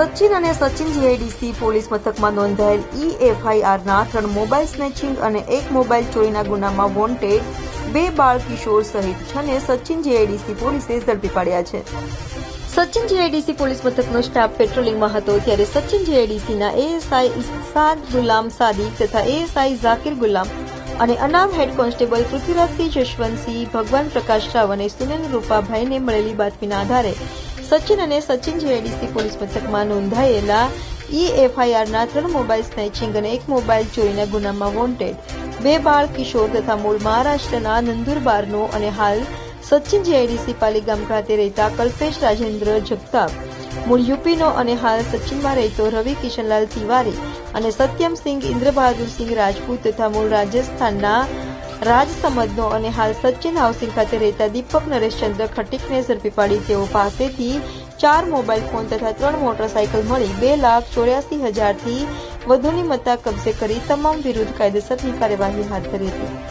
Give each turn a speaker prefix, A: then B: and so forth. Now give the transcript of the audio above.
A: સચિન અને Sachin GIDC police મથકમાં નોંધાયેલ EFIRના 3 મોબાઈલ સ્નેચિંગ અને 1 મોબાઈલ ચોરીના ગુનામાં વોન્ટેડ 2 બાળ કિશોર સહિત 6 ને સચિન જીઆઈડીસી પોલીસે ઝડપી પાડ્યા છે. સચિન જીઆઈડીસી પોલીસ મથકનો સ્ટાફ પેટ્રોલિંગમાં હતો ત્યારે સચિન જીઆઈડીસીના ASI ઇરશાદ ગુલામ સાદિક તથા ASI ઝાકિર ગુલામ અને અનામ હેડ કોન્સ્ટેબલ પૃથ્વીરાજસિંહ જશવંતસિંહ ભગવાન પ્રકાશ રાવ અને સુનેન રૂપાભાઈને મળેલી બાતમીના આધારે સચિન અને સચિન જીઆઈડીસી પોલીસ મથકમાં નોંધાયેલા EFIRના 3 મોબાઈલ સ્નેચિંગ અને 1 મોબાઈલ ચોરીના ગુનામાં વોન્ટેડ 2 બાળ કિશોર તથા મૂળ મહારાષ્ટ્રના નંદુરબારનો અને હાલ સચિન જીઆઈડીસી પાલીગામ ખાતે રહેતા કલ્પેશ રાજેન્દ્ર જગતાપ મૂળ યુપીનો અને હાલ સચિનમાં રહેતો રવિ કિશનલાલ તિવારી અને સત્યમસિંહ ઇન્દ્રબહાદુરસિંહ રાજપૂત તથા મૂળ રાજસ્થાનના રાજસમદનો અને હાલ સચિન હાઉસિંગ ખાતે રહેતા દીપક નરેશચંદ્ર ખટીકને ઝડપી પાડી તેઓ પાસેથી 4 મોબાઈલ ફોન તથા 3 મોટરસાયકલ મળી 2,84,000થી વધુની મત્તા કબજે કરી તમામ વિરુદ્ધ કાયદેસરની કાર્યવાહી હાથ ધરી હતી.